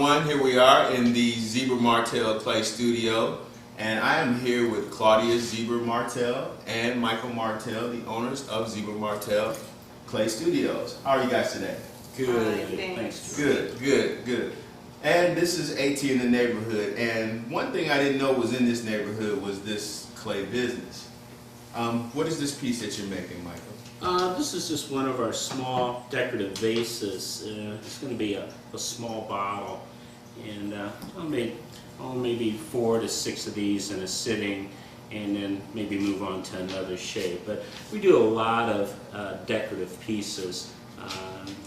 everyone. Here we are in the Zebra Martel Clay Studio, and I am here with Claudia Zebra Martel and Michael Martel, the owners of Zebra Martel Clay Studios. How are you guys today? Good. Thanks. Good. And this is AT in the neighborhood, and one thing I didn't know was in this neighborhood was this clay business. What is this piece that you're making, Michael? This is just one of our small decorative vases. It's going to be a small bottle, and I'll maybe 4 to 6 of these in a sitting, and then maybe move on to another shape. But we do a lot of decorative pieces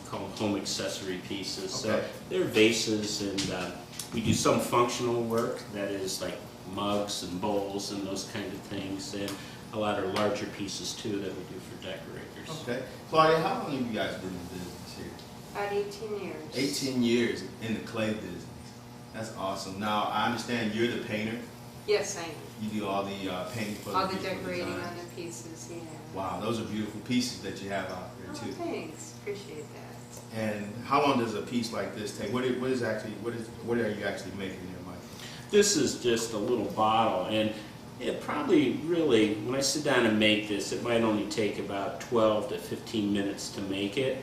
called home accessory pieces. Okay. So they're vases, and we do some functional work, that is like mugs and bowls and those kind of things, and a lot of larger pieces too that we do for decorators. Okay. Claudia, how long have you guys been in business here? About 18 years. 18 years in the clay business. That's awesome. Now, I understand you're the painter. Yes, I am. You do all the painting for All the the beautiful decorating designs. on the pieces, yeah. Wow, those are beautiful pieces that you have out there Oh, too. thanks. Appreciate that. And how long does a piece like this take? What are you actually making there, Mike? This is just a little bottle, and it probably really, when I sit down and make this, it might only take about 12 to 15 minutes to make it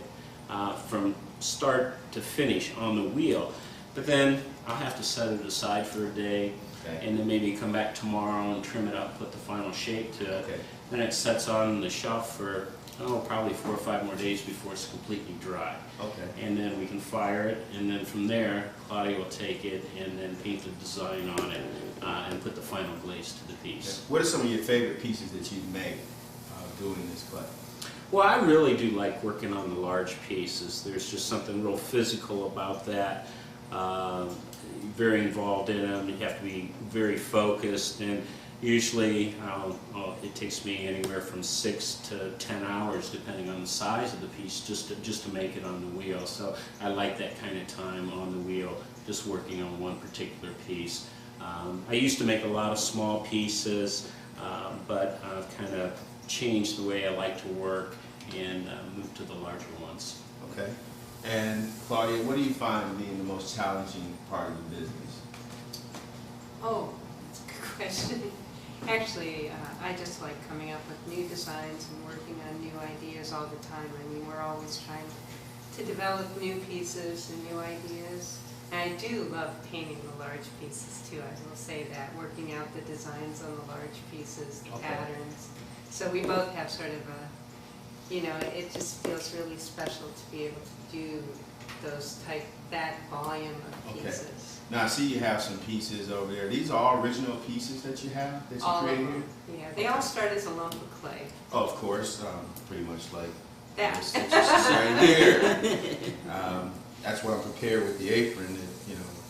from start to finish on the wheel. But then I'll have to set it aside for a day, Okay. and then maybe come back tomorrow and trim it up, put the final shape to it. Okay. Then it sets on the shelf for, probably 4 or 5 more days before it's completely dry. Okay. And then we can fire it, and then from there, Claudia will take it and then paint the design on it and put the final glaze to the piece. What are some of your favorite pieces that you've made doing this clay? Well, I really do like working on the large pieces. There's just something real physical about that. Very involved in them. You have to be very focused, and usually it takes me anywhere from 6 to 10 hours, depending on the size of the piece, just to make it on the wheel. So I like that kind of time on the wheel, just working on one particular piece. I used to make a lot of small pieces, but I've kind of changed the way I like to work and moved to the larger ones. Okay. And Claudia, what do you find being the most challenging part of the business? Oh, that's a good question. Actually, I just like coming up with new designs and working on new ideas all the time. I mean, we're always trying to develop new pieces and new ideas. And I do love painting the large pieces too. I will say that, working out the designs on the large pieces, the Okay. patterns. So we both have sort of a, it just feels really special to be able to do that volume of Okay. pieces. Now I see you have some pieces over there. These are all original pieces that you have, that you All of created them. here? Yeah, they all start as a lump of clay. Oh, of course, pretty much like That. this that you're saying here. That's why I'm prepared with the apron to,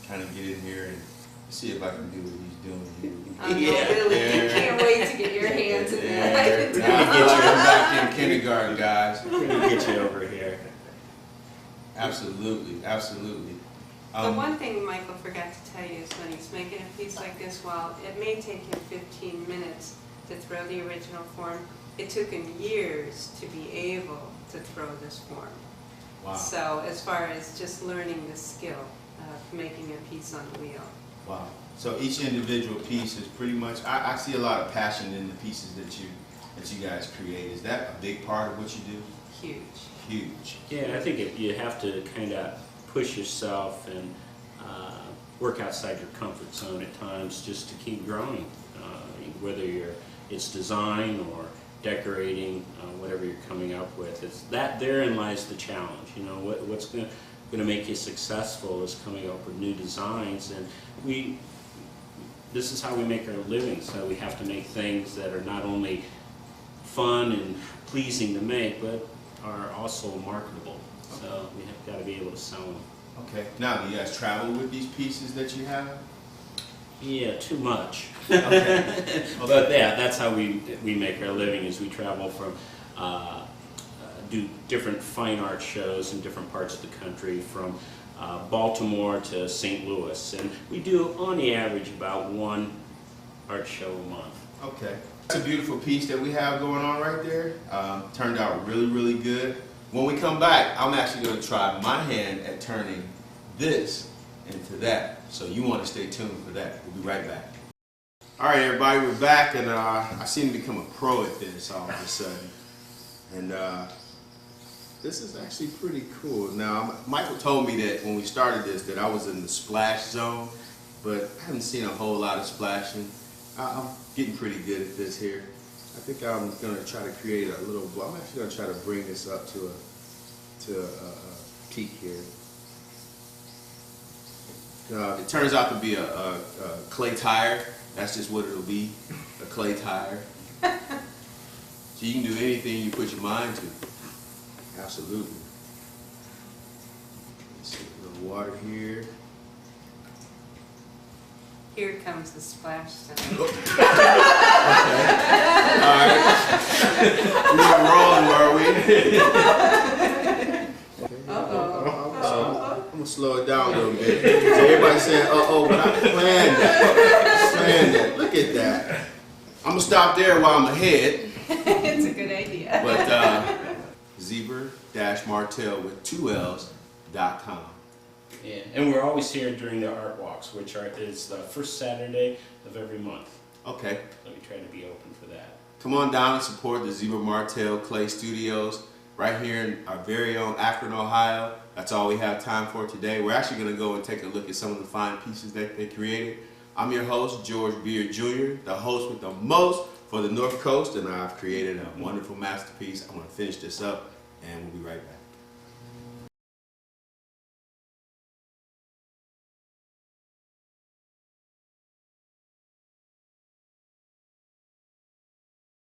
kind of get in here and see if I can do what he's doing here. No, really, you can't wait to get your hands in there. We're gonna get you back in kindergarten, guys. We're going to get you over here. Absolutely. The one thing Michael forgot to tell you is when he's making a piece like this, while it may take him 15 minutes to throw the original form, it took him years to be able to throw this form. Wow. So as far as just learning the skill of making a piece on the wheel. Wow. So each individual piece is pretty much, I see a lot of passion in the pieces that you guys create. Is that a big part of what you do? Huge. Yeah, I think you have to kind of push yourself and work outside your comfort zone at times just to keep growing, whether it's design or decorating, whatever you're coming up with. Therein lies the challenge. What's going to make you successful is coming up with new designs, and this is how we make our living. So we have to make things that are not only fun and pleasing to make, but are also marketable. So we have got to be able to sell them. Okay. Now, do you guys travel with these pieces that you have? Yeah, too much. Okay. But yeah, that's how we make our living, is we travel from, do different fine art shows in different parts of the country, from Baltimore to St. Louis. And we do, on the average, about 1 art show a month. Okay. It's a beautiful piece that we have going on right there. Turned out really good. When we come back, I'm actually going to try my hand at turning this into that. So you want to stay tuned for that. We'll be right back. All right, everybody, we're back, and I seem to become a pro at this all of a sudden. And this is actually pretty cool. Now, Michael told me that when we started this that I was in the splash zone, but I haven't seen a whole lot of splashing. I'm getting pretty good at this here. I think I'm going to try to create a little, I'm actually going to try to bring this up to a peak here. It turns out to be a clay tire. That's just what it'll be, a clay tire. So you can do anything you put your mind to. Absolutely. Let's see, a little water here. Here comes the splash zone. Okay. All right. We weren't rolling, were we? I'm gonna slow it down a little bit. So everybody saying, "Uh-oh," but I planned that. Planned that. Look at that. I'm gonna stop there while I'm ahead. It's a good idea. But zebra-martel with 2 L's.com. Yeah, and we're always here during the art walks, which is the first Saturday of every month. Okay. So we try to be open for that. Come on down and support the Zebra Martel Clay Studios right here in our very own Akron, Ohio. That's all we have time for today. We're actually going to go and take a look at some of the fine pieces that they created. I'm your host, George Beard Jr., the host with the most for the North Coast, and I've created a wonderful masterpiece. I'm going to finish this up, and we'll be right back.